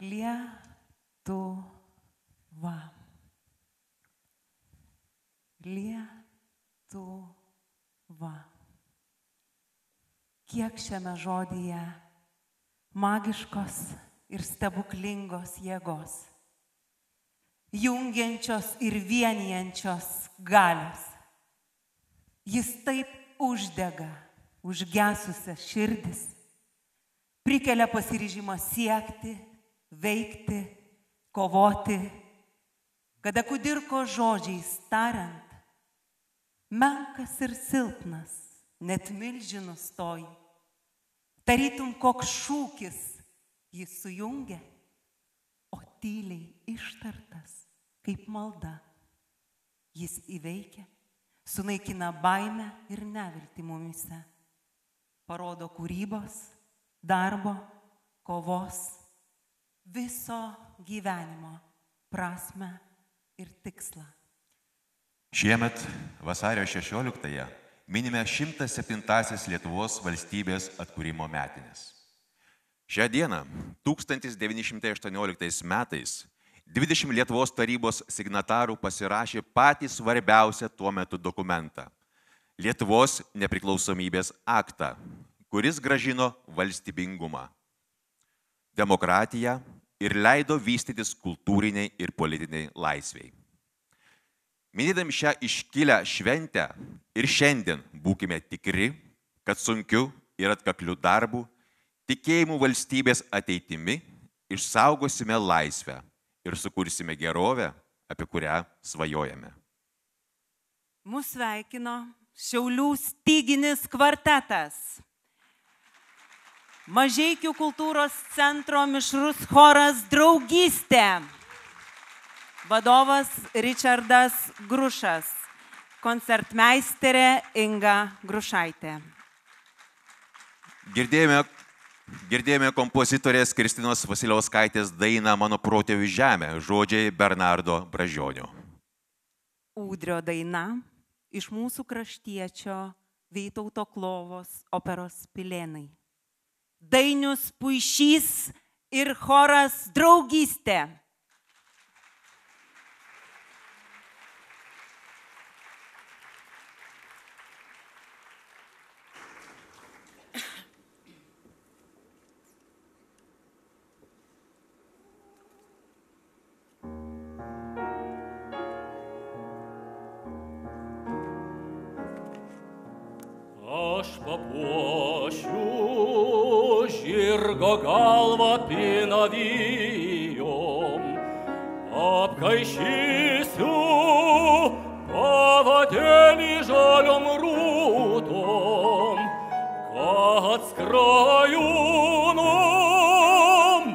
Lietuva. Lietuva. Kiek šiame žodyje magiškos ir stebuklingos jėgos, jungiančios ir vienijančios galios. Jis taip uždega užgesusias širdis, prikelia pasiryžimą siekti, veikti, kovoti, kada kudirko žodžiais tariant, menkas ir silpnas, net milžinų stoji. Tarytum koks šūkis jis sujungia, o tyliai ištartas kaip malda. Jis įveikia, sunaikina baimę ir neviltį mumyse. Parodo kūrybos, darbo, kovos, viso gyvenimo prasmę ir tikslą. Šiemet vasario 16-ąją minime 107-asias Lietuvos valstybės atkūrimo metines. Šią dieną 1918 metais 20 Lietuvos tarybos signatarų pasirašė patį svarbiausią tuo metu dokumentą – Lietuvos nepriklausomybės aktą, kuris grąžino valstybingumą, demokratiją ir leido vystytis kultūriniai ir politiniai laisviai. Minėdami šią iškilią šventę ir šiandien būkime tikri, kad sunkiu ir atkakliu darbu, tikėjimu valstybės ateitimi išsaugosime laisvę ir sukursime gerovę, apie kurią svajojame. Mūsų sveikino Šiaulių styginis kvartetas, Mažeikių kultūros centro mišrus choras Draugystė, vadovas Ričardas Grušas, koncertmeisterė Inga Grušaitė. Girdėjome kompozitorės Kristinos Vasiliauskaitės dainą Mano protėvių žemė, žodžiai Bernardo Bražionio. Ūdrio daina iš mūsų kraštiečio Vytauto Klovos operos Pilėnai. Dainius Puišys ir choras Draugystė. Aš papuošiu žirgo galvą pinavijom, apkaišysiu pavadėlį žaliom rūtom, kad skrajūno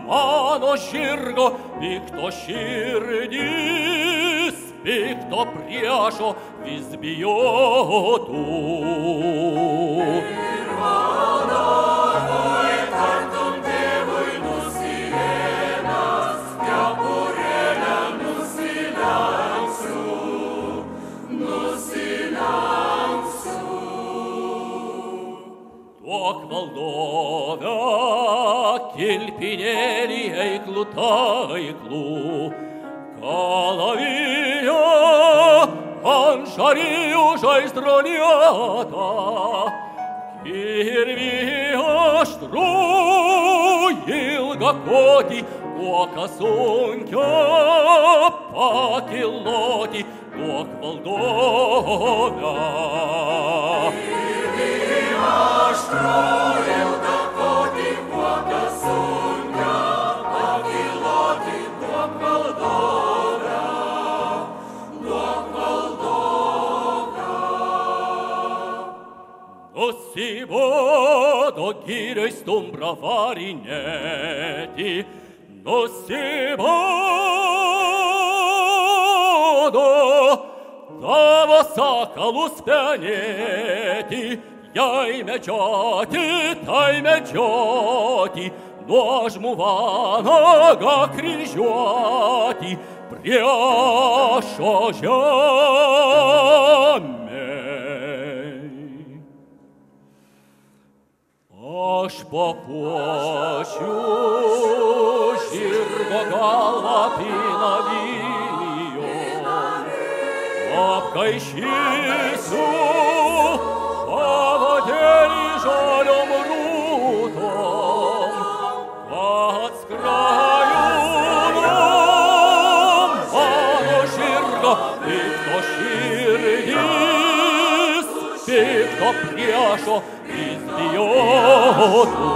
mano žirgo pikto širdis, pikto priešo vis bijotų. Ir mano tartum tėvui nusiėmęs, kepurėlę nusilenksiu. Duok valdove kilpinėlį eiklų taiklų, kalavijo ant šarijų žaizdrolietą, kirvį aštrų ilgą kotį, kuoką sunkia pakiloti, duok valdove. Kirvį aštrų ilgą kotį, kuoką sunkia pakiloti, duok valdove. Nusibodo girioj stumbrą varinėti, nusibodo tavo sakalus penėti, jei medžioti, tai medžioti, nuožmų vanagą kryžiuoti priešo žemę. Aš papuošiu žirgą galvą pina vyjom, apkaišysiu pavadėlį žaliom rūtom, kad skrajūnom mano žirga pikto širdis, pikto priešo jis bijotų.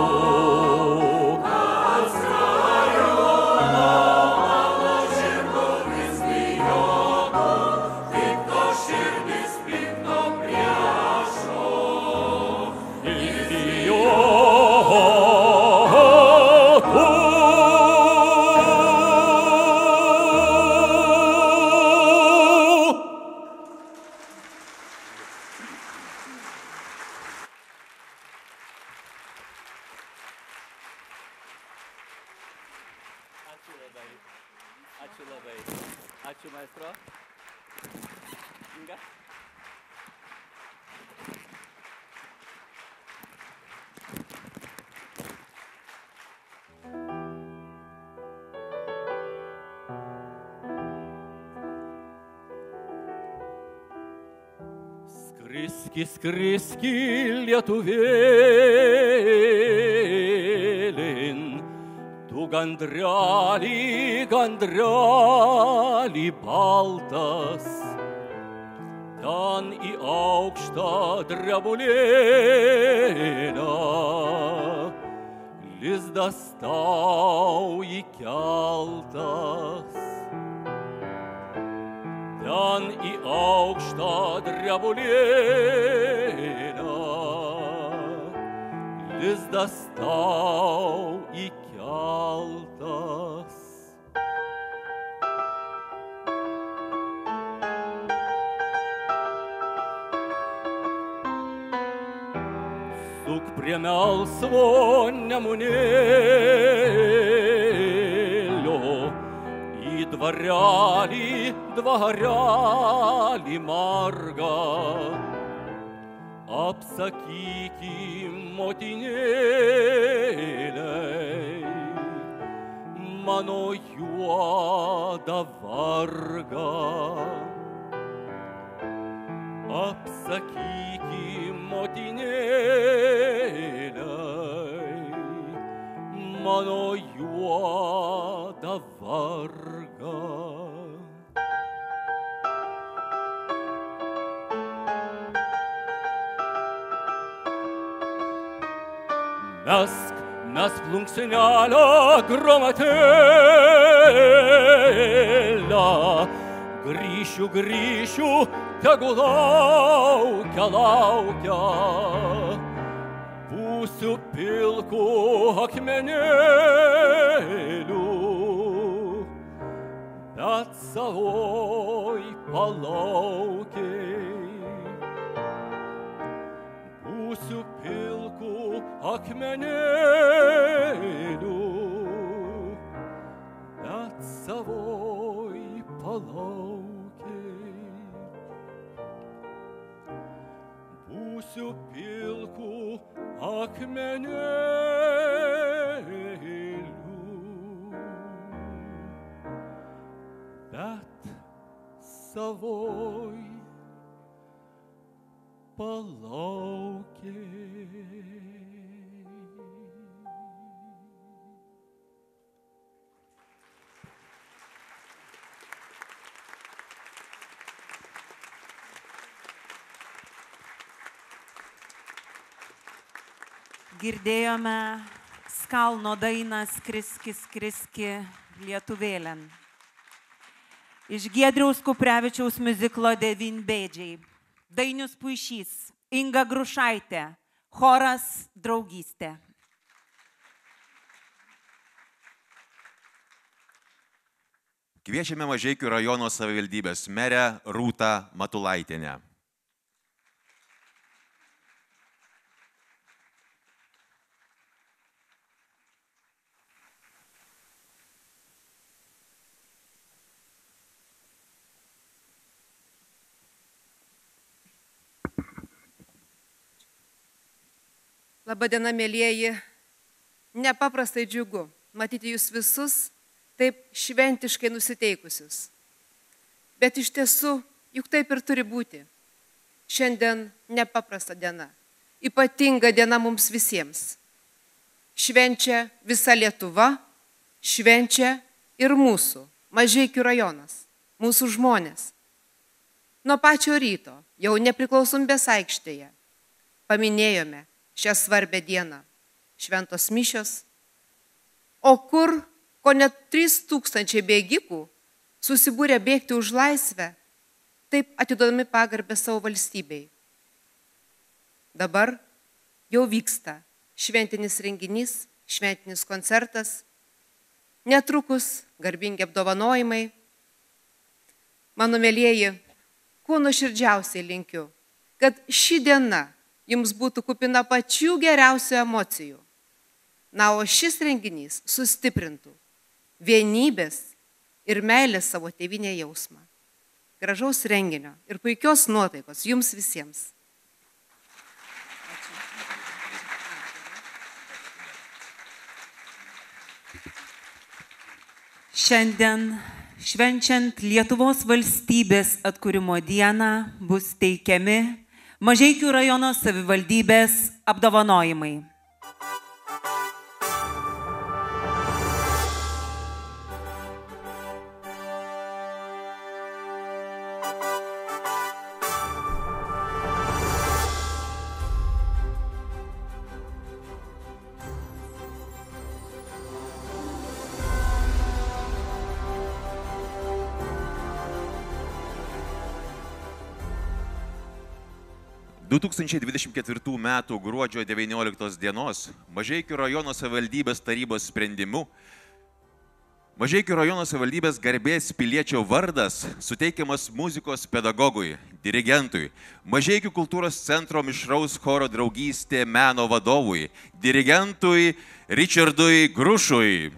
Ačiū, maestro. Inga. Skriski, skriski, lietuvėlin, tu gandrelį, gandrelį baltas, ten į aukštą drebulėlę, lizdas tau įkeltas. Ten į aukštą drebulėlę, lizdas tau įkeltas. Suk prie melsvo nemunėlio, į dvarelį, dvarelį margą, apsakykim motinėlei mano juodą vargą. Apsakykim motinėlei mano juodą vargą. Mesk plunksnelę gromatėlę, grįšiu, grįšiu, tegu laukia, laukia. Būsiu pilkų akmenėlių, bet savoj palaukiai. Būsiu pilkų akmenėlių, bet savoj palaukiai. Būsiu pilkų akmenėlių, bet savoj palaukiai. Girdėjome Skalno dainą Skriski, skriski lietuvėlin. Iš Giedriaus Kuprevičiaus miuziklo Devynbėdžiai. Dainius Puišys, Inga Grušaitė, choras Draugystė. Kviečiame Mažeikių rajono savivaldybės merę Rūtą Matulaitienę. Labadiena, mėlieji. Nepaprastai džiugu matyti jūs visus taip šventiškai nusiteikusius. Bet iš tiesų, juk taip ir turi būti. Šiandien nepaprasta diena, ypatinga diena mums visiems. Švenčia visa Lietuva, švenčia ir mūsų Mažeikių rajonas, mūsų žmonės. Nuo pačio ryto, jau Nepriklausomybės aikštėje, paminėjome šią svarbę dieną, šventos mišios, o kur ko net 3000 bėgikų susibūrė bėgti už laisvę, taip atidodami pagarbę savo valstybei. Dabar jau vyksta šventinis renginys, šventinis koncertas, netrukus garbingi apdovanojimai. Mano mielieji, kuo nuoširdžiausiai linkiu, kad ši diena jums būtų kupina pačių geriausių emocijų. Na, o šis renginys sustiprintų vienybės ir meilės savo tėvynėje jausmą. Gražaus renginio ir puikios nuotaikos jums visiems. Šiandien, švenčiant Lietuvos valstybės atkūrimo dieną, bus teikiami Mažeikių rajono savivaldybės apdovanojimai. – 2024 m. gruodžio 19 dienos Mažeikių rajono savivaldybės tarybos sprendimu Mažeikių rajono savivaldybės garbės piliečio vardas suteikiamas muzikos pedagogui, dirigentui, Mažeikių kultūros centro mišraus choro draugystė meno vadovui, dirigentui Richardui Grušui.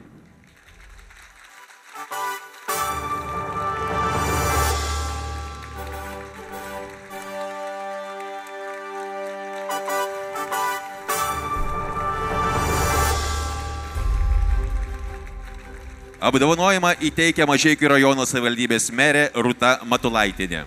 Apdovanojimą įteikia Mažeikių rajono savivaldybės merė Rūta Matulaitienė.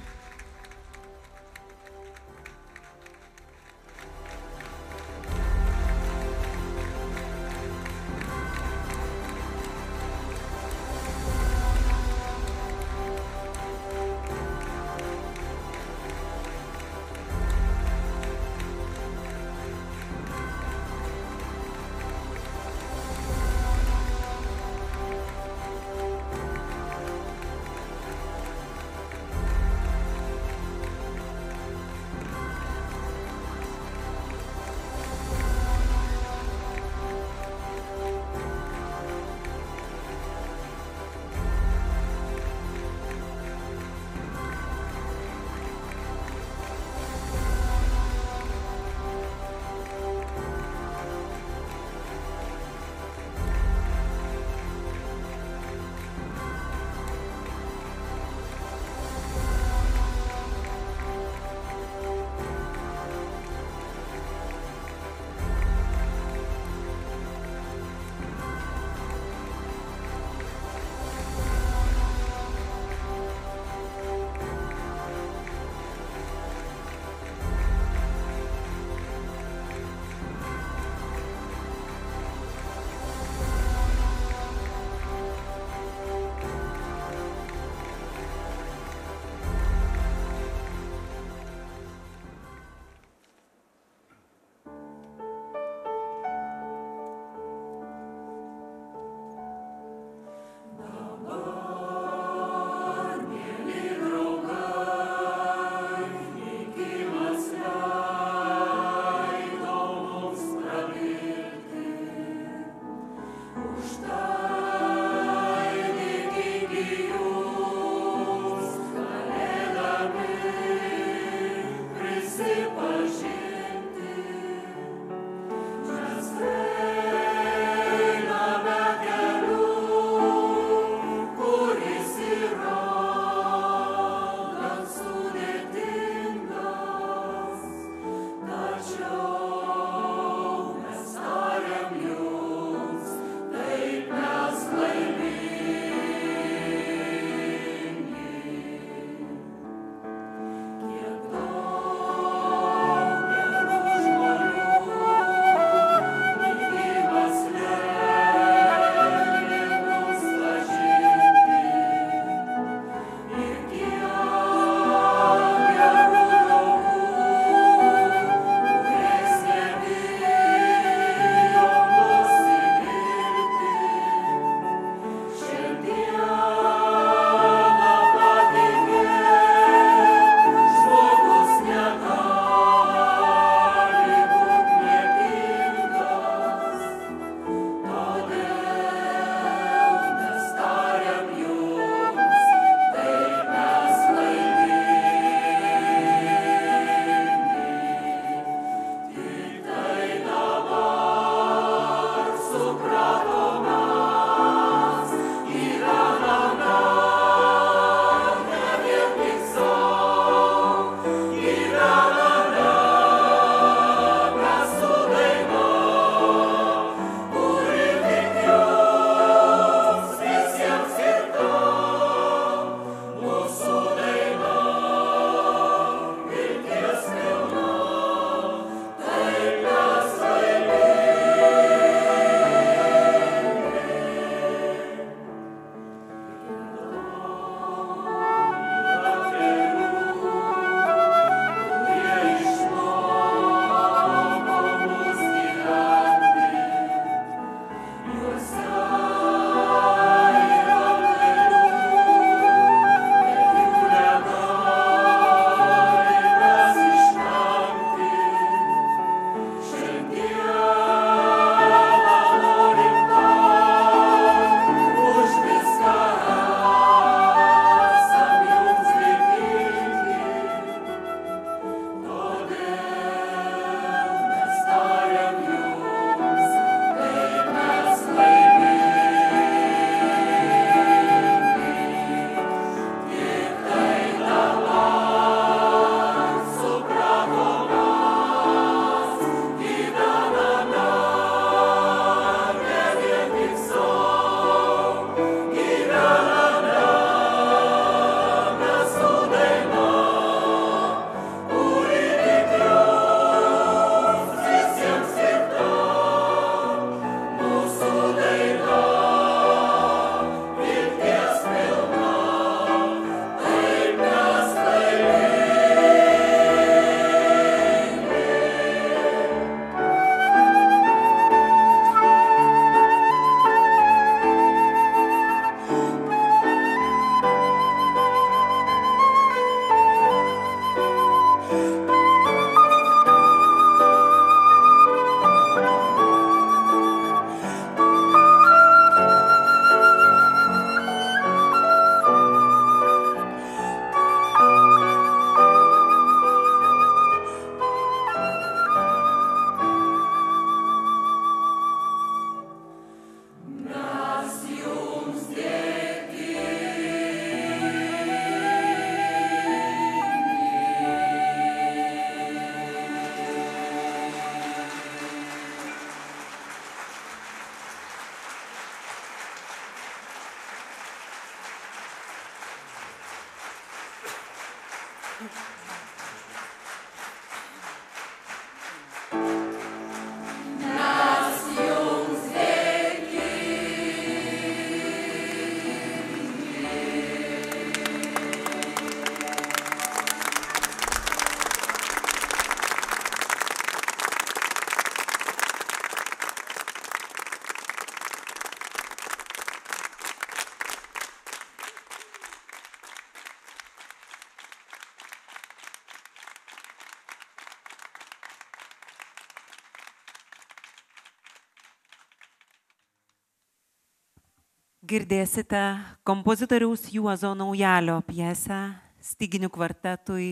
Girdėsite kompozitoriaus Juozo Naujalio pjesę styginių kvartetui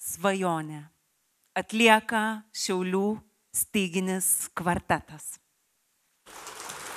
Svajonė. Atlieka Šiaulių styginis kvartetas. Thank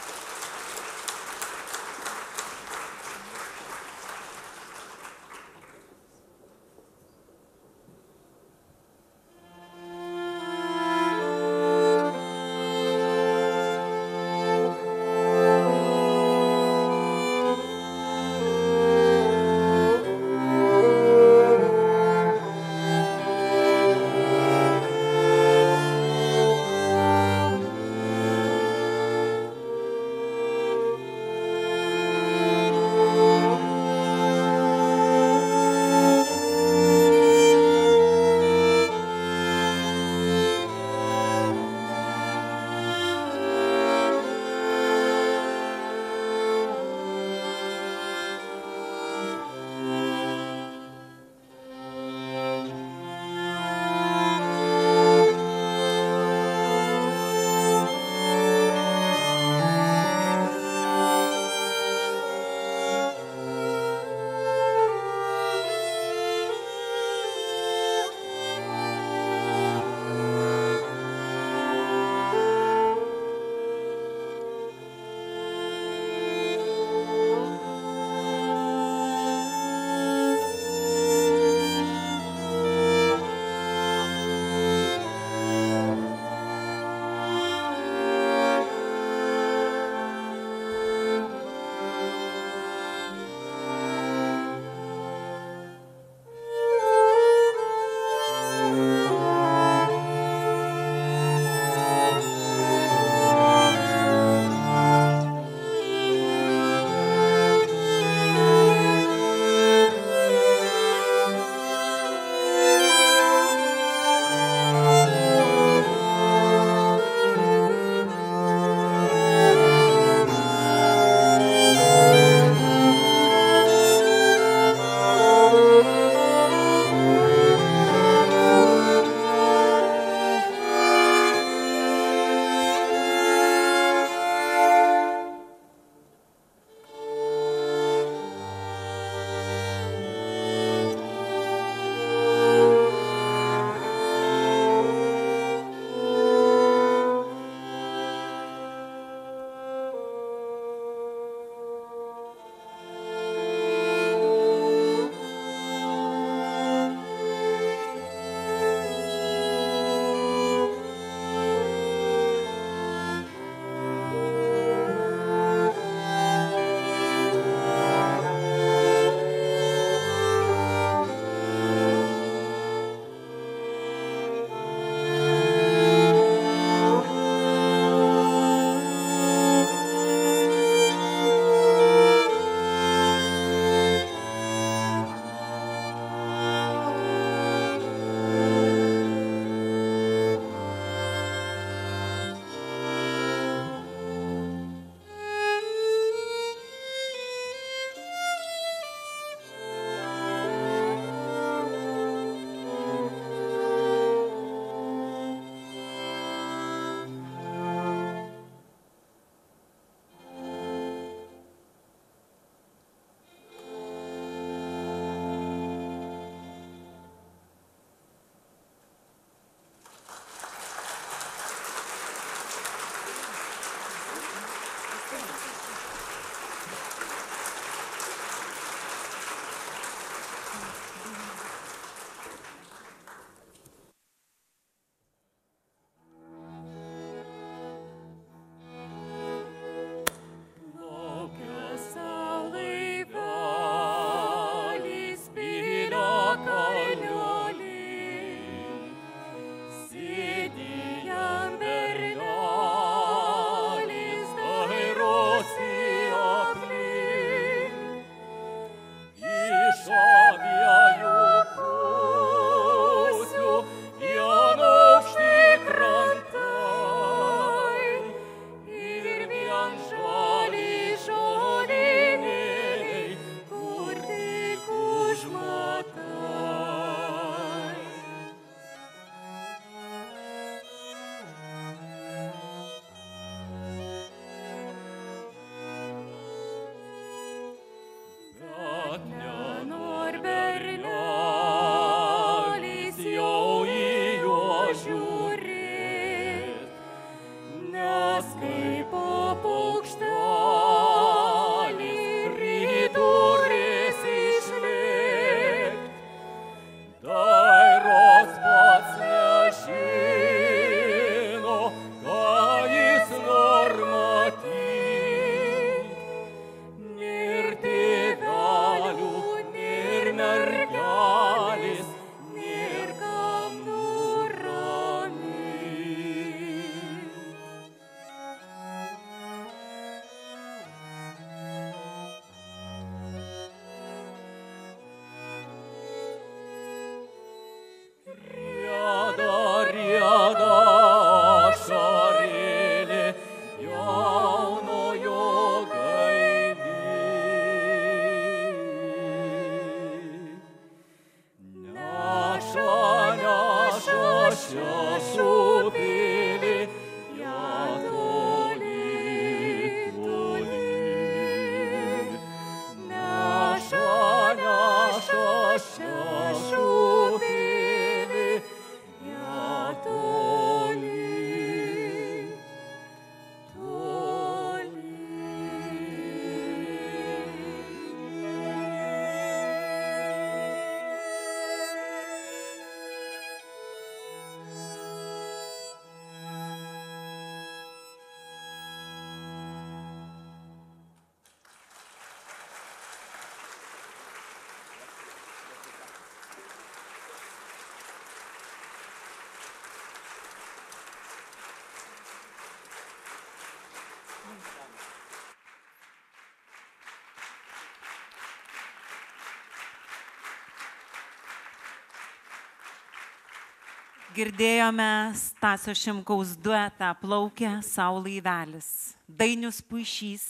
Girdėjome Stasio Šimkaus duetą Plaukia Saulė Laivelis, Dainius Puišys,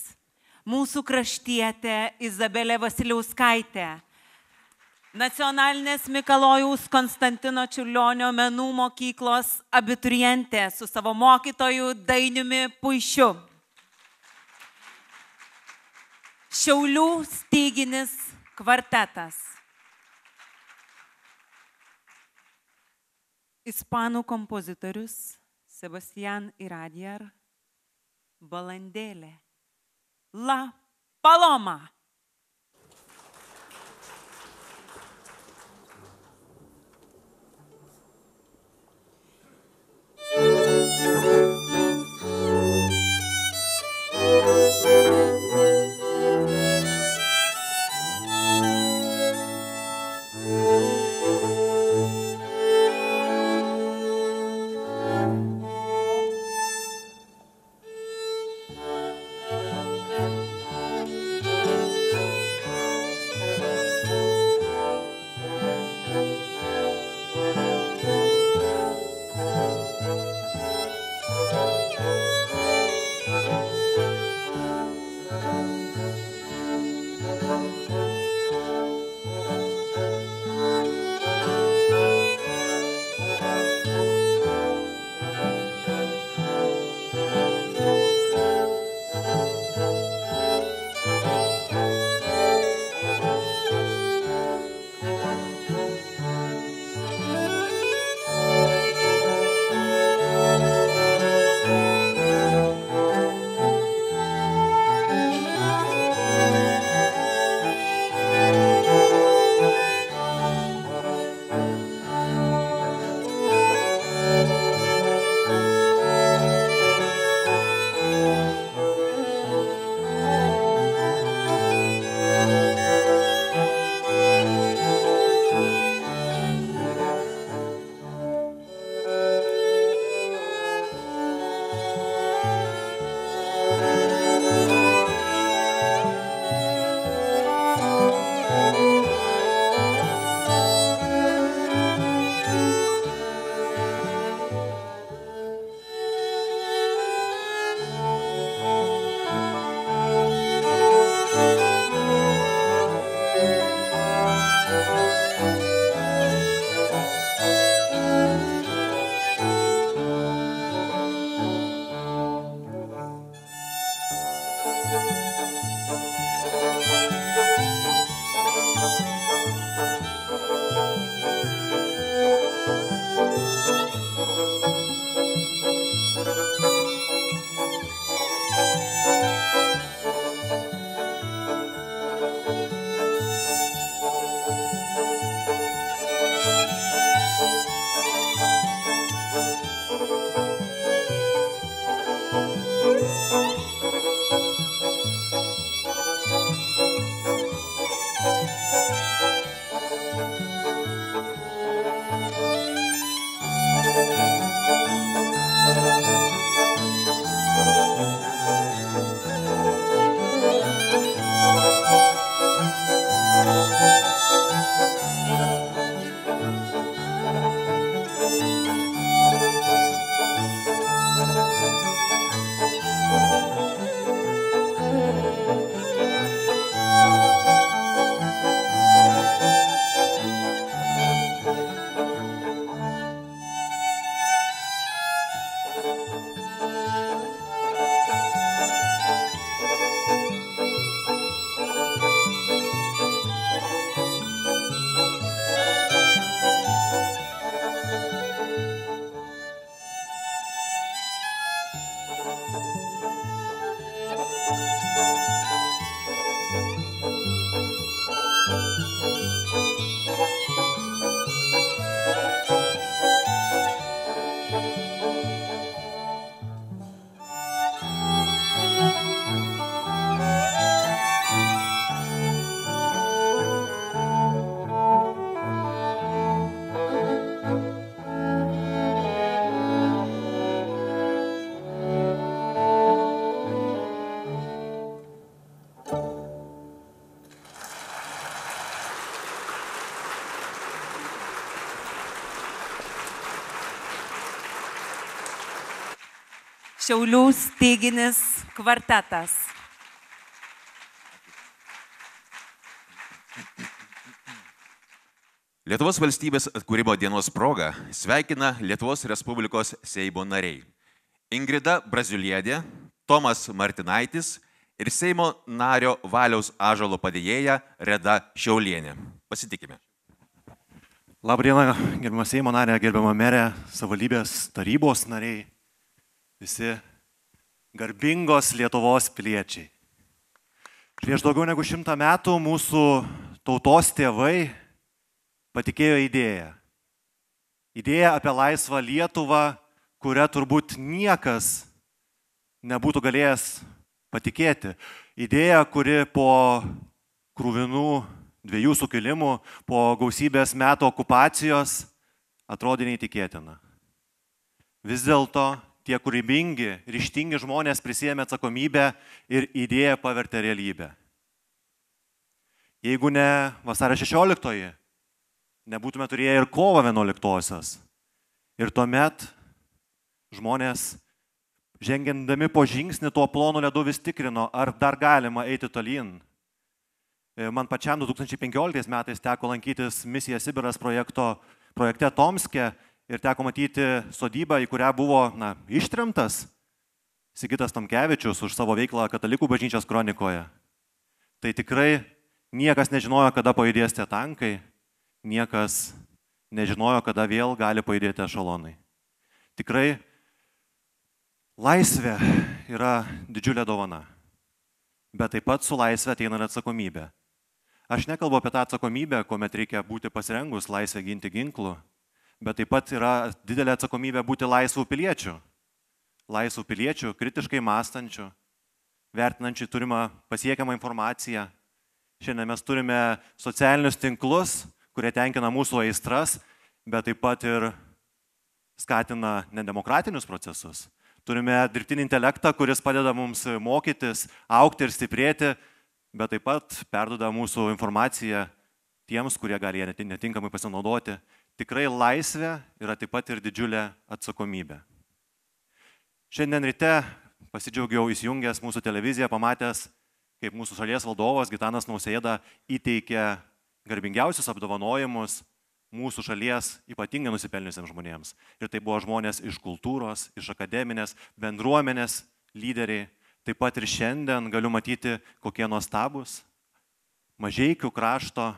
mūsų kraštietė Izabelė Vasiliauskaitė, Nacionalinės Mikalojaus Konstantino Čiurlionio menų mokyklos abiturientė su savo mokytoju Dainiumi Puišiu. Šiaulių styginis kvartetas. Ispanų kompozitorius Sebastián Iradier, Balandėlė, La Paloma. Šiaulių styginis kvartetas. Lietuvos valstybės atkūrimo dienos proga sveikina Lietuvos Respublikos Seimo nariai Ingrida Braziulienė, Tomas Martinaitis ir Seimo nario Valiaus Ąžuolo padėjėja Reda Šiaulienė. Pasitikime. Labdiena, gerbiama Seimo narė, gerbiama merė, savivaldybės tarybos nariai, visi garbingos Lietuvos piliečiai. Prieš daugiau negu 100 metų mūsų tautos tėvai patikėjo idėją. Idėją apie laisvą Lietuvą, kurią turbūt niekas nebūtų galėjęs patikėti. Idėja, kuri po krūvinų 2 sukilimų, po gausybės metų okupacijos atrodė neįtikėtina. Vis dėlto tie kūrybingi, ryžtingi žmonės prisiėmė atsakomybę ir idėją pavertė realybę. Jeigu ne vasario 16-oji, nebūtume turėję ir kovo 11-osios. Ir tuomet žmonės, žengiandami po žingsnį tuo plonu ledu, vis tikrino, ar dar galima eiti tolyn. Man pačiam 2015 metais teko lankytis Misija Sibiras projekte Tomske ir teko matyti sodybą, į kurią buvo ištremtas Sigitas Tamkevičius už savo veiklą Katalikų bažnyčios kronikoje. Tai tikrai niekas nežinojo, kada pajudės tie tankai. Niekas nežinojo, kada vėl gali pajudėti ešalonai. Tikrai laisvė yra didžiulė dovana, bet taip pat su laisvė ateina ir atsakomybė. Aš nekalbu apie tą atsakomybę, kuomet reikia būti pasirengus laisvę ginti ginklų, bet taip pat yra didelė atsakomybė būti laisvų piliečių. Laisvų piliečių, kritiškai mąstančių, vertinančių turimą pasiekiamą informaciją. Šiandien mes turime socialinius tinklus, kurie tenkina mūsų aistras, bet taip pat ir skatina nedemokratinius procesus. Turime dirbtinį intelektą, kuris padeda mums mokytis, augti ir stiprėti, bet taip pat perduoda mūsų informaciją tiems, kurie gali ją netinkamai pasinaudoti. Tikrai laisvė yra taip pat ir didžiulė atsakomybė. Šiandien ryte pasidžiaugiau įsijungęs mūsų televiziją, pamatęs, kaip mūsų šalies valdovas Gitanas Nausėda įteikė garbingiausius apdovanojimus mūsų šalies ypatingai nusipelniusiems žmonėms. Ir tai buvo žmonės iš kultūros, iš akademinės, bendruomenės lyderiai. Taip pat ir šiandien galiu matyti, kokie nuostabus Mažeikių krašto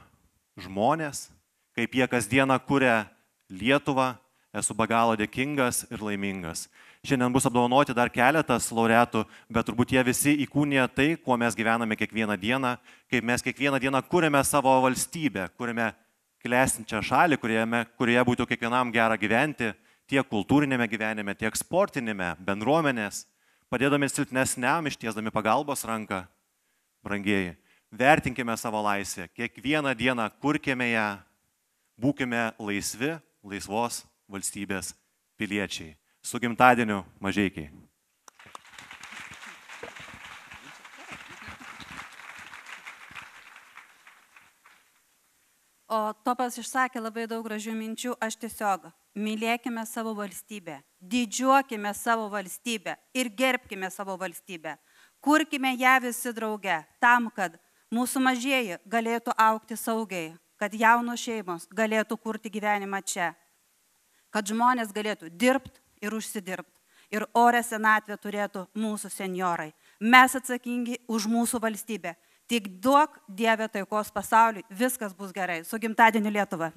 žmonės, kaip jie kasdieną kuria Lietuvą. Esu be galo dėkingas ir laimingas. Šiandien bus apdovanoti dar keletas laureatų, bet turbūt jie visi įkūnija tai, kuo mes gyvename kiekvieną dieną, kaip mes kiekvieną dieną kūrėme savo valstybę, kūrėme klestinčią šalį, kurioje būtų kiekvienam gera gyventi, tiek kultūrinėme gyvenime, tiek sportinėme, bendruomenės, padėdami silpnesniam, ištiesdami pagalbos ranką. Brangieji, vertinkime savo laisvę, kiekvieną dieną kurkime ją, būkime laisvi, laisvos valstybės piliečiai. Su gimtadieniu, Mažeikiai. O Topas išsakė labai daug gražių minčių, aš tiesiog mylėkime savo valstybę, didžiuokime savo valstybę ir gerbkime savo valstybę. Kurkime ją visi drauge, tam, kad mūsų mažieji galėtų augti saugiai, kad jaunos šeimos galėtų kurti gyvenimą čia, kad žmonės galėtų dirbti ir užsidirbti. Ir orę senatvę turėtų mūsų senjorai. Mes atsakingi už mūsų valstybę. Tik duok Dieve taikos pasauliui, viskas bus gerai. Su gimtadieniu Lietuva.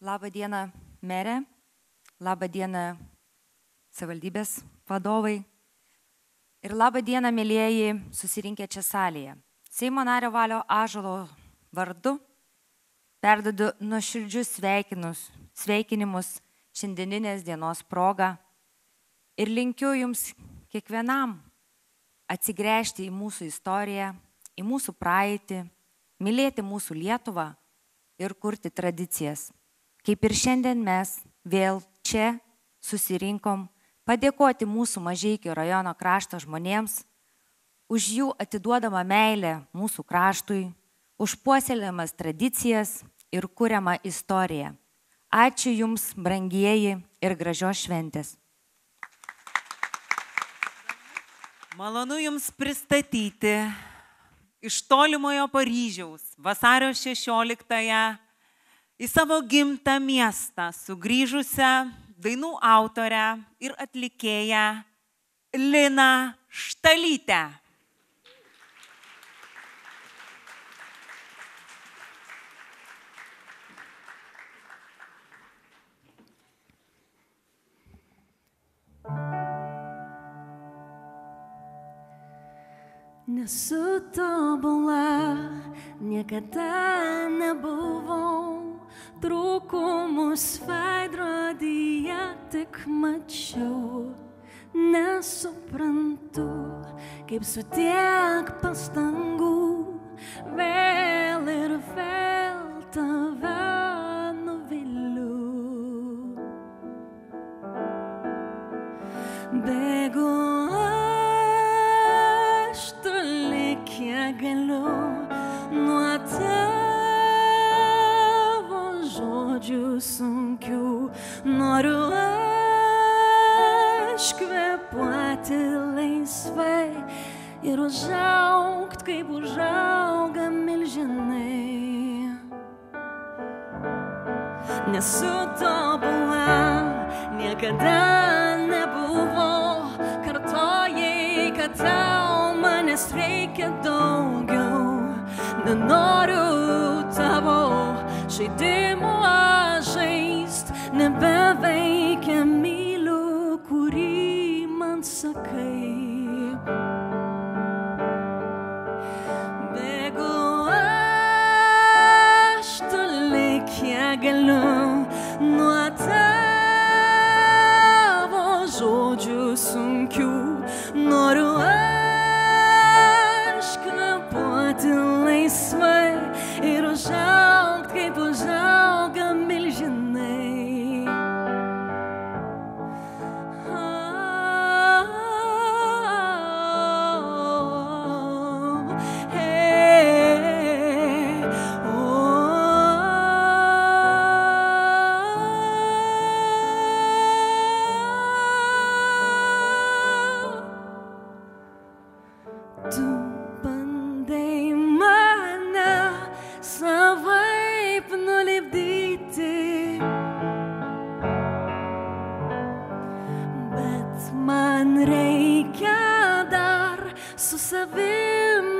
Labą dieną, merė. Labą dieną, savivaldybės vadovai. Ir labą dieną, mėlieji, susirinkę čia salėje. Seimo nario Valio Ąžuolo vardu perduodu nuoširdžius sveikinimus šiandieninės dienos proga ir linkiu jums kiekvienam atsigręžti į mūsų istoriją, į mūsų praeitį, mylėti mūsų Lietuvą ir kurti tradicijas. Kaip ir šiandien mes vėl čia susirinkom padėkoti mūsų Mažeikių rajono krašto žmonėms už jų atiduodamą meilę mūsų kraštui, už puoselėjamas tradicijas ir kuriamą istoriją. Ačiū Jums, brangieji, ir gražios šventės. Malonu Jums pristatyti iš tolimojo Paryžiaus vasario 16-ąją į savo gimtą miestą sugrįžusią dainų autorę ir atlikėją Liną Štalytę. Nesu tobula, niekada nebuvau, trūkumus veidrodyje tik mačiau. Nesuprantu, kaip su tiek pastangų vėl ir vėl tave nuviliu. Bėgu galiu nuo tavo žodžių sunkių, noriu aš kvėpuoti laisvai ir užaugt, kaip užauga milžinai. Nesu tobula, niekada nebuvau, kartojai, kad tau manęs reikia daugiau. Nenoriu tavo žaidimų žaist, nebeveikia myliu, kurį man sakai. Bėgu aš toli, kiek galiu, nuo tavo žodžių sunkių, noriu laisvai ir užaugt, kaip užauga milžinai.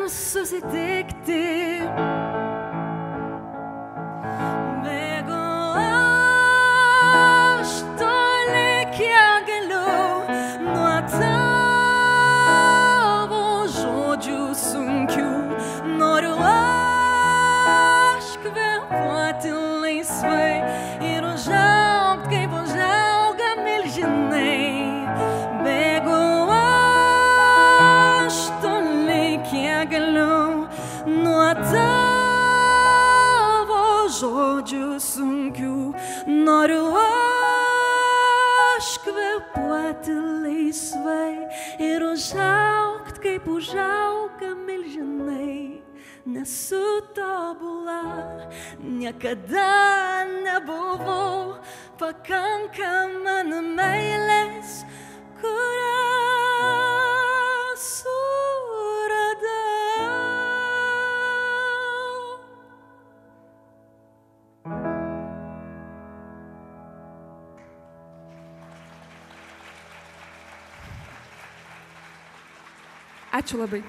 Susitikti. Bėgu aš toli, kiek galiu, nuo tavo žodžių sunkių, noriu aš kvėpuoti laisvai ir užaugt, kaip užauga milžinai. Bėgu aš toli, kiek galiu, nuo tavo žodžių sunkių, noriu aš kvėpuoti laisvai ir užaugt, kaip užauga milžinai. Nesu tobula, niekada nebuvau, pakanka man meilės, kurią suradau. Ačiū labai.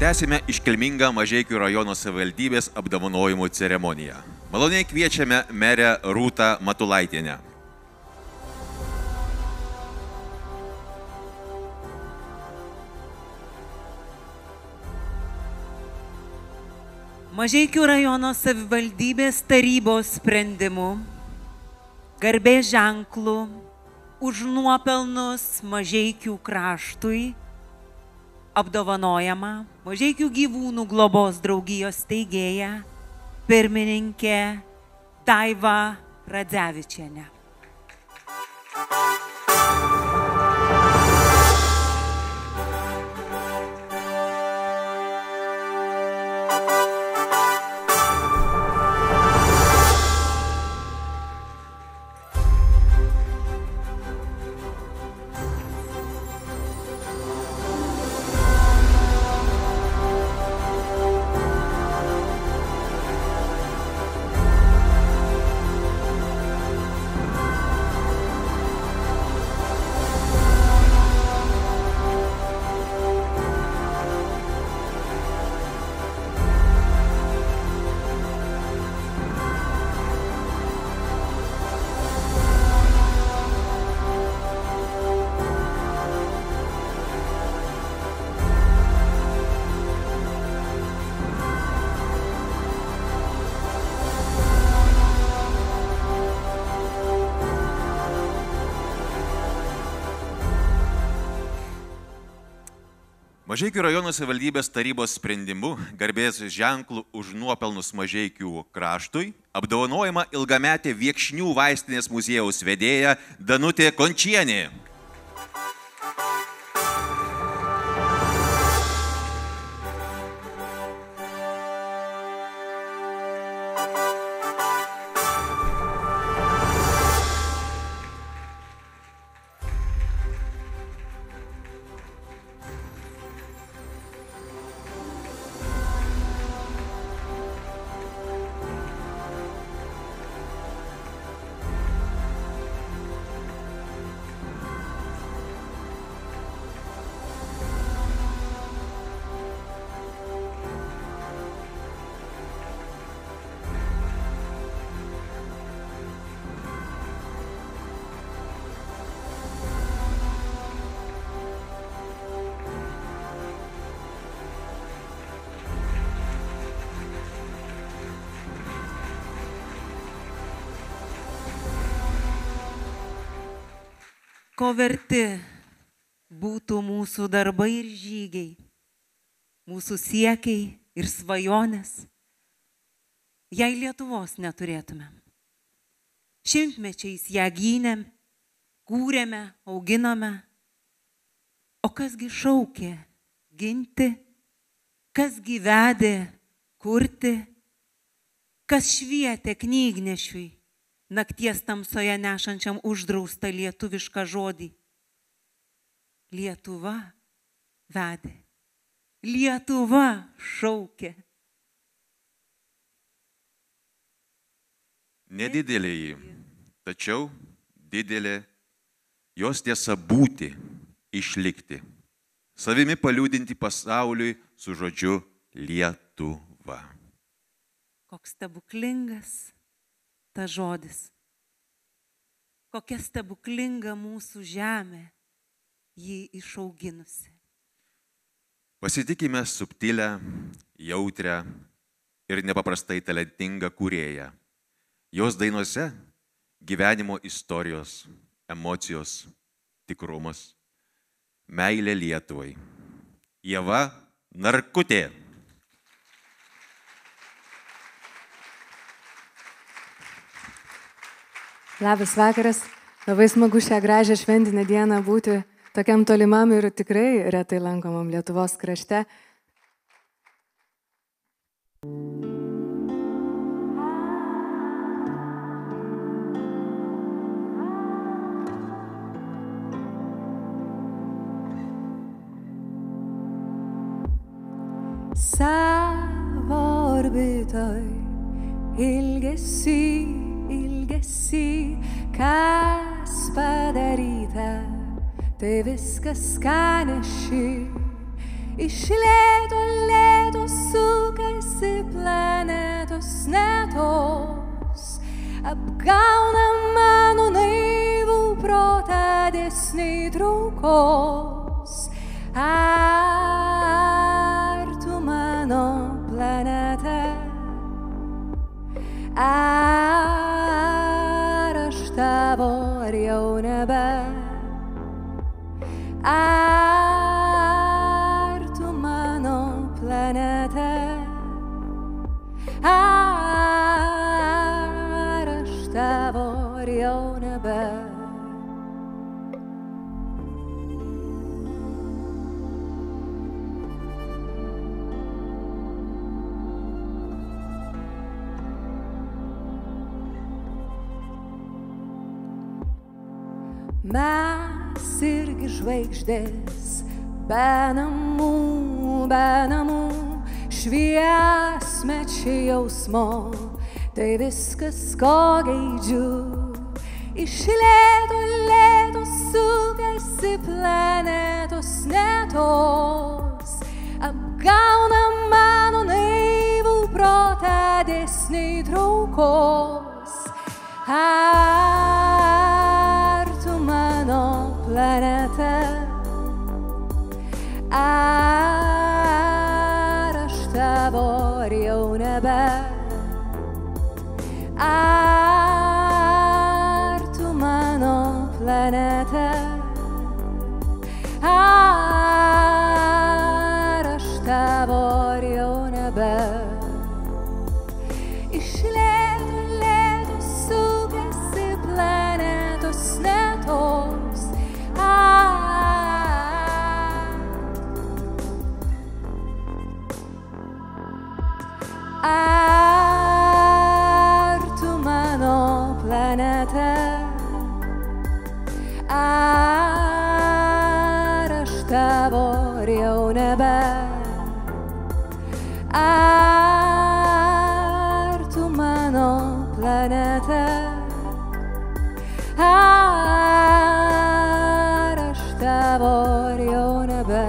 Tęsime iškilmingą Mažeikių rajono savivaldybės apdovanojimų ceremoniją. Maloniai kviečiame merę Rūtą Matulaitienę. Mažeikių rajono savivaldybės tarybos sprendimu, garbės ženklų už nuopelnus Mažeikių kraštui apdovanojama Mažeikių gyvūnų globos draugijos steigėja, pirmininkė Daiva Radzevičienė. Mažeikių rajono savivaldybės tarybos sprendimu garbės ženklų už nuopelnus Mažeikių kraštui apdovanojama ilgametė Viekšnių vaistinės muziejaus vedėja Danutė Končienė. Ko verti būtų mūsų darbai ir žygiai, mūsų siekiai ir svajonės, jei Lietuvos neturėtumėm. Šimtmečiais ją gynėm, kūrėme, auginome, o kasgi šaukė ginti, kasgi vedė kurti, kas švietė knygnešiui, nakties tamsoje nešančiam uždraustą lietuvišką žodį. Lietuva vedė, Lietuva šaukė. Nedidelė ji, tačiau didelė jos tiesa būti, išlikti, savimi paliūdinti pasauliui su žodžiu Lietuva. Koks stebuklingas ta žodis. Kokia stebuklinga mūsų žemė jį išauginusi. Pasitikime subtilę, jautrią ir nepaprastai talentingą kūrėją. Jos dainose gyvenimo istorijos, emocijos, tikrumas, meilė Lietuvai. Ieva Narkutė. Labas vakaras, labai smagu šią gražią šventinę dieną būti tokiam tolimam ir tikrai retai lankomam Lietuvos krašte. Savo orbitoj ilgesį, kas padaryta, tai viskas ką neši. Iš lėto sukasi planetos netos, apgauna mano naivų protą dėsniai traukos. Ar tu mano planeta? Ar aš tavo, ar jau nebe? Ar dabar jau nebe. Mes irgi žvaigždės, be namų, šviesmečiai jausmo, tai viskas, ko geidžiu. Iš lėto sukasi planetos netos, apgauna mano naivų protą dėsniai traukos. Ar tu mano planeta? Ar aš tavo ar jau nebe? Ar tu mano planeta? Ar aš tavo ar jau nebe? Iš lėto sukasi planetos netos. Ar tu mano planeta? Ar aš tavo ar jau nebe? Ar tu mano planeta? Ar aš tavo ar jau nebe?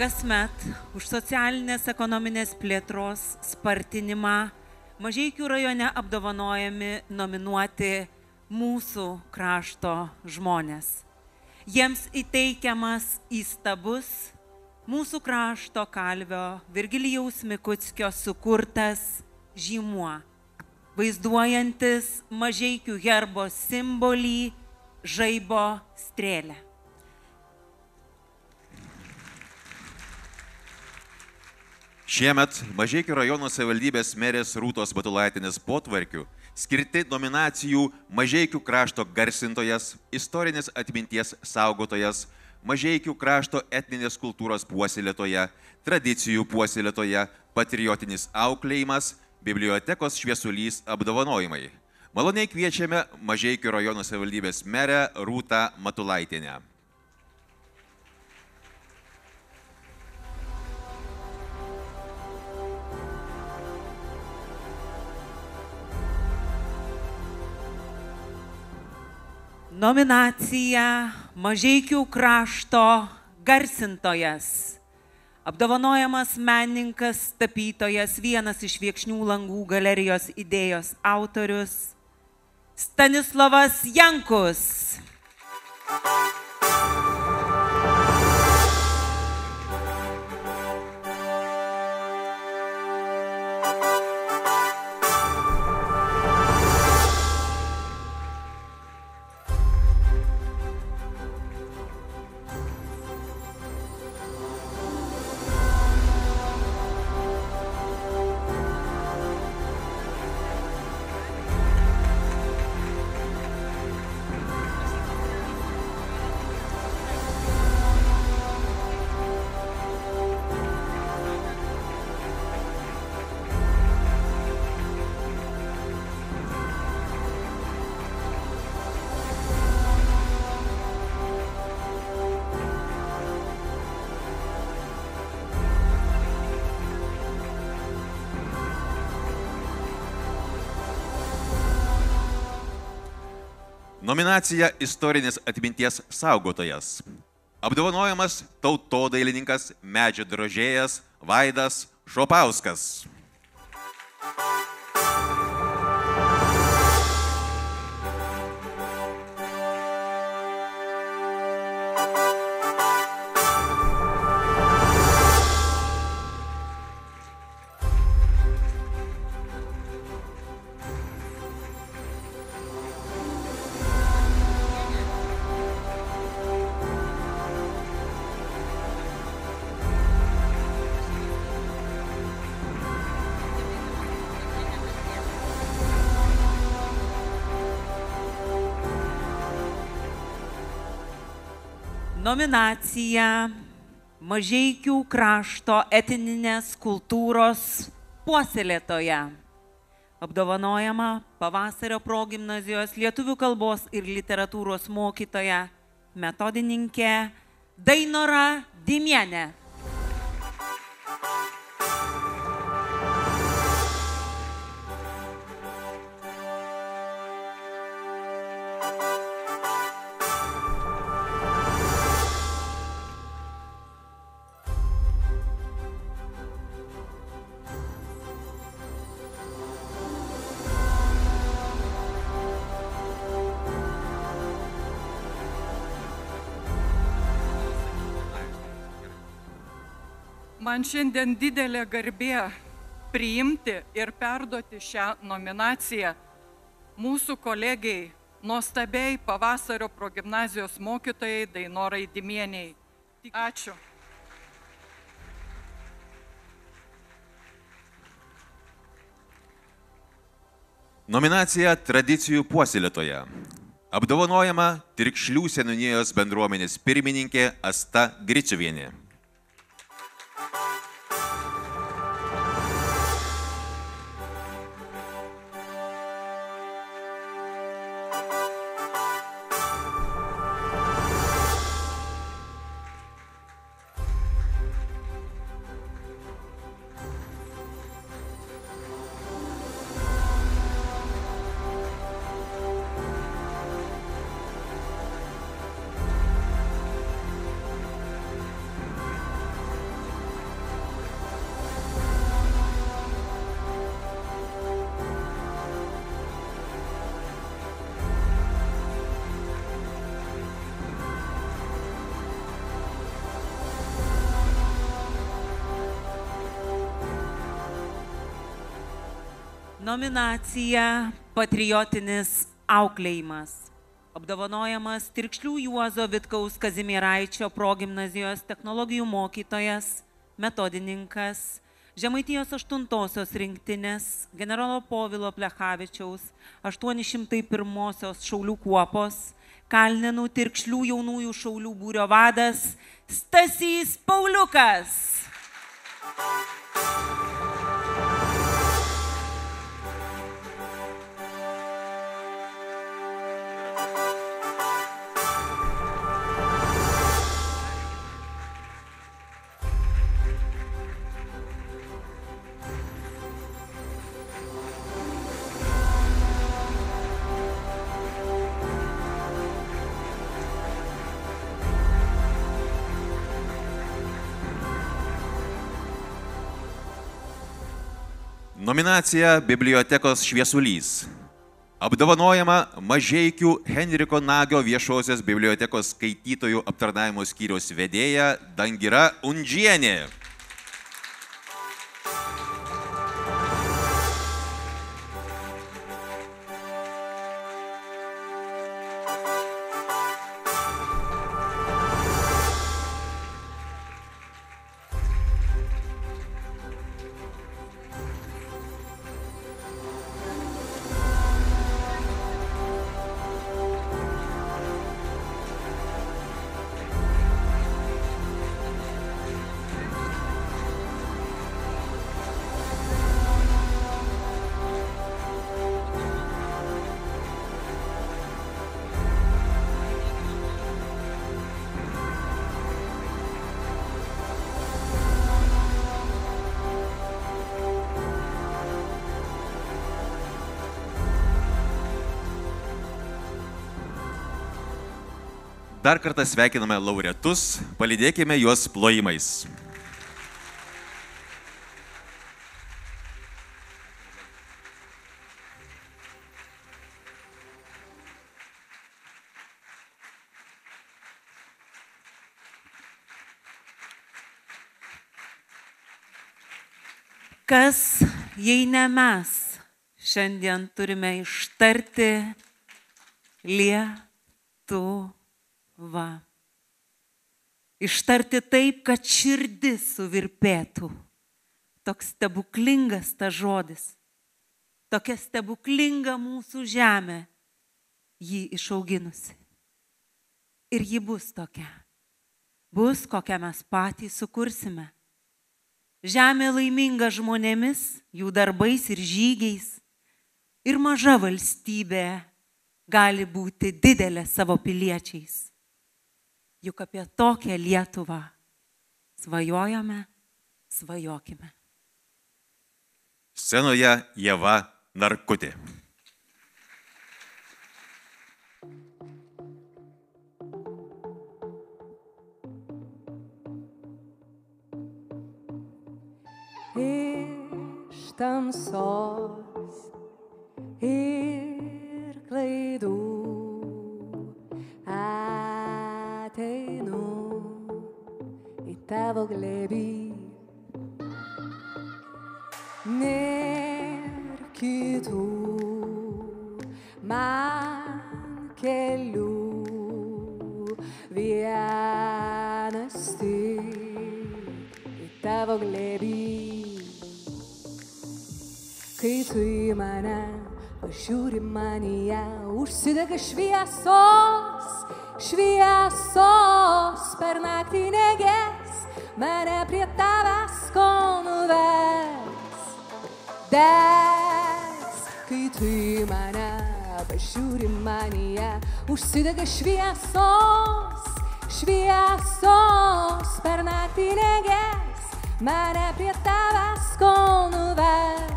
Kasmet už socialinės ekonominės plėtros spartinimą Mažeikių rajone apdovanojami nominuoti mūsų krašto žmonės. Jiems įteikiamas įstabus mūsų krašto kalvio Virgilijaus Mikuckio sukurtas žymuo, vaizduojantis Mažeikių herbo simbolį žaibo strėlę. Šiemet Mažeikių rajono savivaldybės merės Rūtos Matulaitinės potvarkių skirti nominacijų Mažeikių krašto garsintojas, istorinės atminties saugotojas, Mažeikių krašto etninės kultūros puoselėtoja, tradicijų puoselėtoja, patriotinis auklėjimas, bibliotekos šviesulys apdovanojimai. Maloniai kviečiame Mažeikių rajono savivaldybės merę Rūtą Matulaitinę. Nominacija Mažeikių krašto garsintojas. Apdovanojamas menininkas, tapytojas, vienas iš Viekšnių langų galerijos idėjos autorius Stanislavas Jankus. Nominacija Istorinės atminties saugotojas. Apdovanojamas tautodailininkas, medžio drožėjas Vaidas Šopauskas. Nominacija Mažeikių krašto etninės kultūros puoselėtoja. Apdovanojama Pavasario progimnazijos lietuvių kalbos ir literatūros mokytoja, metodininkė Dainora Dimienė. Man šiandien didelė garbė priimti ir perduoti šią nominaciją mūsų kolegiai, nuostabiai Pavasario progimnazijos mokytojai Dainorai Dimieniai. Ačiū. Nominacija Tradicijų puoselėtoja. Apdovanojama Tirkšlių seniūnijos bendruomenės pirmininkė Asta Griciuvienė. Nominacija Patriotinis auklėjimas. Apdovanojamas Tirkšlių Juozo Vitkaus Kazimieraičio progimnazijos technologijų mokytojas, metodininkas, Žemaitijos 8-osios rinktinės, generolo Povilo Plechavičiaus 801-osios šaulių kuopos, Kalninų Tirkšlių jaunųjų šaulių būrio vadas Stasys Pauliukas. Nominacija Bibliotekos šviesulys. Apdovanojama Mažeikių Henriko Nagio viešosios bibliotekos skaitytojų aptarnavimo skyriaus vedėja Dangira Undžienė. Dar kartą sveikiname laureatus, palydėkime juos plojimais. Kas, jei ne mes, šiandien turime ištarti Lietuva. Ištarti taip, kad širdis suvirpėtų. Toks stebuklingas tas žodis. Tokia stebuklinga mūsų žemė jį išauginusi. Ir ji bus tokia. Bus, kokią mes patys sukursime. Žemė laiminga žmonėmis, jų darbais ir žygiais. Ir maža valstybė gali būti didelė savo piliečiais. Juk apie tokią Lietuvą svajojame, svajokime. Scenoje Ieva Narkutė. Iš tamsos ir klaidų ateinu į tavo glėbį. Nėr kitų man kelių, vienas tik į tavo glėbį. Kai tu į mane pažiūri manyje, užsidega šviesos, šviesos, per naktį negės, mane prie tavęs ko nuves. Degs, kai tu į mane pažiūri manyje, užsidega šviesos, šviesos, per naktį negės, mane prie tavęs ko nuves.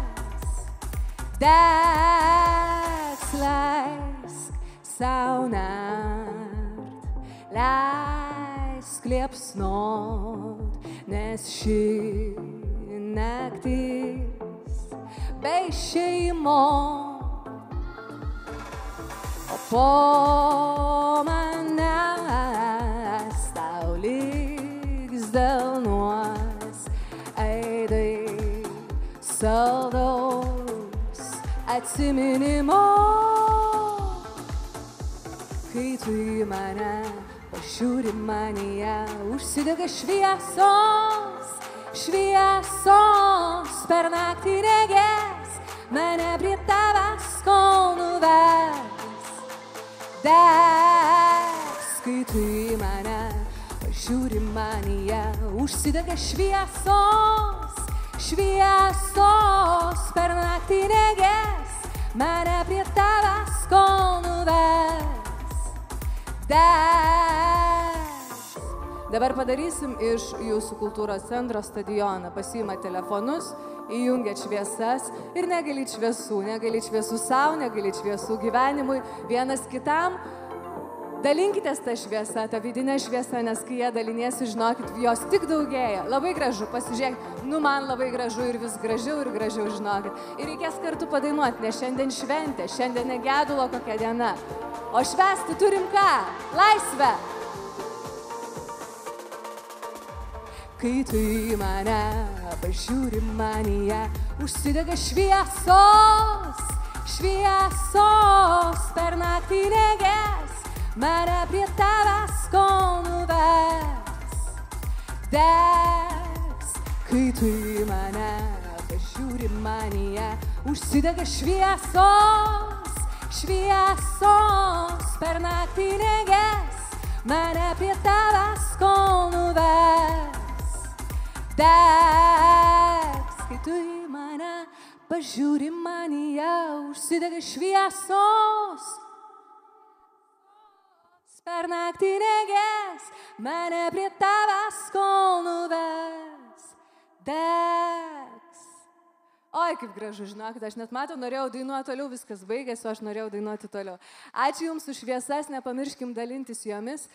Degs, leisk sau nart, leisk liepsnot, nes ši naktis be išėjimo, o po manęs tau liks delnuos aidai saldaus atsiminimo. Kai tu į mane pažiūri manyje, užsidega šviesos, šviesos, per naktį negės, mane prie tavęs ko nuves. Degs, kai tu į mane pažiūri manyje, užsidega šviesos, šviesos, per naktį negės, mane prie tavęs ko nuves. Degs. Dabar padarysim iš jūsų kultūros centro stadioną. Pasiima telefonus, įjungiat šviesas ir negalit šviesų savo, negalit šviesų gyvenimui, vienas kitam. Dalinkitės tą šviesą, tą vidinę šviesą, nes kai jie daliniesi, žinokit, jos tik daugėja. Labai gražu, pasižiūrėk, man labai gražu ir vis gražiau ir gražiau, žinokit. Ir reikės kartu padainuoti, nes šiandien šventė, šiandien negedulo kokia diena. O švęsti turim ką? Laisvę. Kai tu į mane pažiūri manyje, užsidega šviesos, šviesos, per naktį negės, mane prie tavęs ko nuves. Degs, kai tu į mane pažiūri manyje, užsidega šviesos, šviesos, per naktį negės, mane prie tavęs ko nuves. Degs, kai tu į mane pažiūri manyje, užsidega šviesos, per naktį negės, mane prie tavęs ko nuves. Degs, Oi, kaip gražu, žinokit, aš net matau, norėjau dainuoti toliau, viskas baigėsi, o aš norėjau dainuoti toliau. Ačiū Jums už šviesas, nepamirškim dalintis jomis,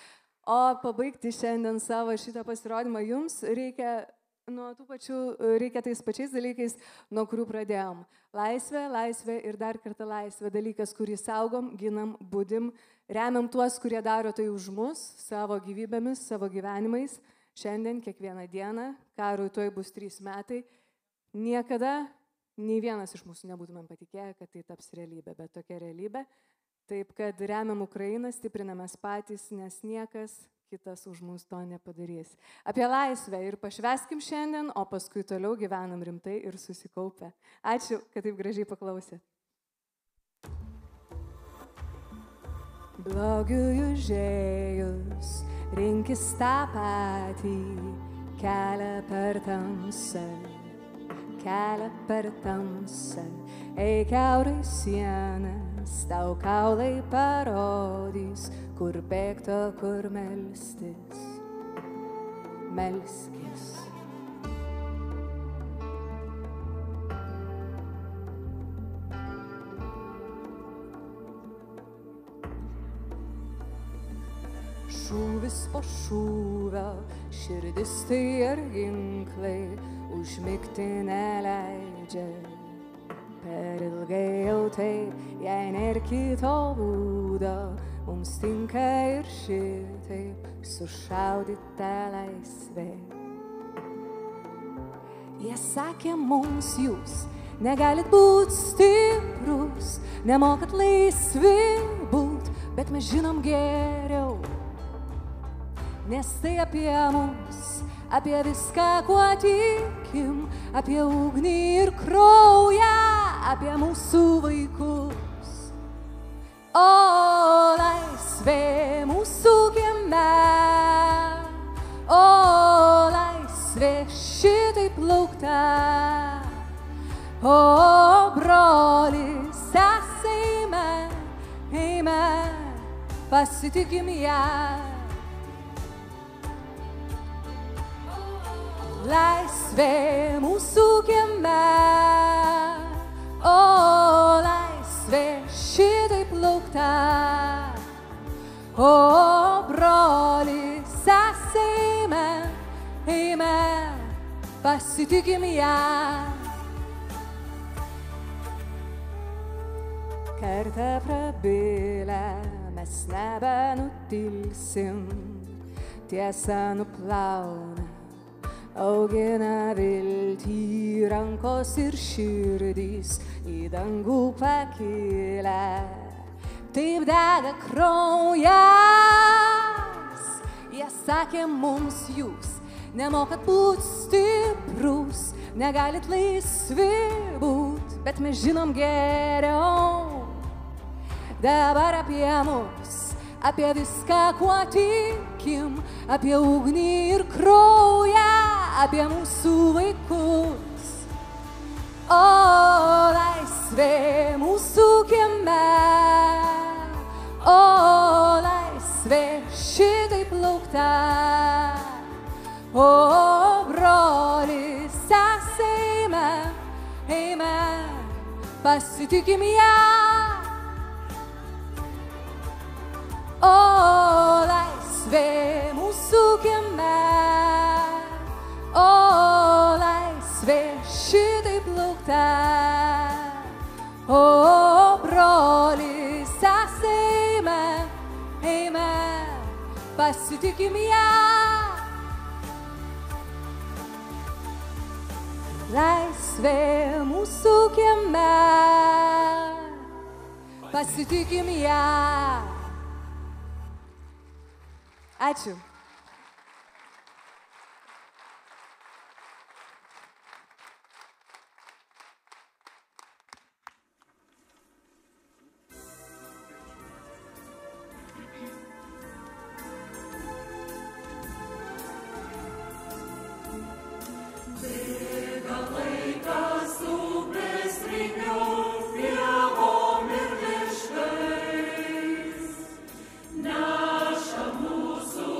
o pabaigti šiandien savo šitą pasirodymą Jums reikia reikia tais pačiais dalykais, nuo kurių pradėjom. Laisvė, laisvė ir dar kartą laisvė. Dalykas, kurį saugom, ginam, budim, remiam tuos, kurie daro tai už mus, savo gyvybėmis, savo gyvenimais. Šiandien, kiekvieną dieną, karui tuoj bus 3 metai. Niekada nei vienas iš mūsų nebūtumėm patikėję, kad tai taps realybė, bet tokia realybė. Taip, kad remiam Ukrainą, stiprinamės patys, nes niekas kitas už mus to nepadarys. Apie laisvę ir pašveskim šiandien, o paskui toliau gyvenam rimtai ir susikaupę. Ačiū, kad taip gražiai paklausėt. Blogiui užėjus, rinkis tą patį kelią per tamsą, kelią per tamsą, eik kiaurai sienas, tau kaulai parodys, kur bėgti, kur melstis, melskis. Šūvis po šūvio, širdis tai ar ginklai, užmigti neleidžia. Per ilgai jau taip, jei nėr kito būdo, mums tinka ir šitaip sušaudyta laisvė. Jie sakė mums, jūs negalit būt stiprus, nemokat laisvi būt, bet mes žinom geriau. Nes tai apie mus, apie viską, kuo tikim, apie ugnį ir kraują, apie mūsų vaikus. O laisvė mūsų kieme, o laisvė šitaip laukta, o brolis eime, eime, pasitikim ją. Laisvė mūsų kieme, o laisvė šitaip laukta, o brolis eime, eime, pasitikim ją. Kartą prabilę mes nebenutilsim, tiesa nuplauna, augina viltį rankos ir širdys į dangų pakilę. Taip dega kraujas. Jie sakė mums, jūs nemokat būt stiprus, negalit laisvi būt, bet mes žinom geriau. Dabar apie mus, apie viską, kuo tikim, apie ugnį ir kraują, apie mūsų vaikus. O laisvė mūsų kieme, o laisvė šitaip laukta, o brolis eime, eime, pasitikim ją. O laisvė mūsų kieme, o laisvė šitaip laukta, o brolis eime, eime, pasitikim ją. Laisvė mūsų kieme, pasitikim ją. Ačiū. Bėga laikas upės rinkiu, pievom ir miškais, neša mūsų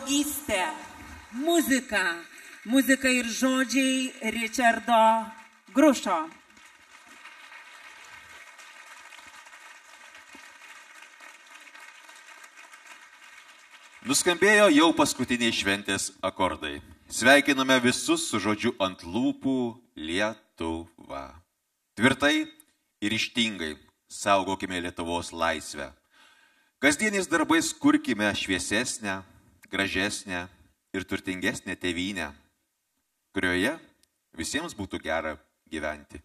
draugystė, muzika. Muzika ir žodžiai Richardo Grušo. Nuskambėjo jau paskutiniai šventės akordai. Sveikiname visus su žodžiu ant lūpų Lietuva. Tvirtai ir ryžtingai saugokime Lietuvos laisvę. Kasdieniais darbais kurkime šviesesnę, gražesnę ir turtingesnę tėvynę, kurioje visiems būtų gera gyventi.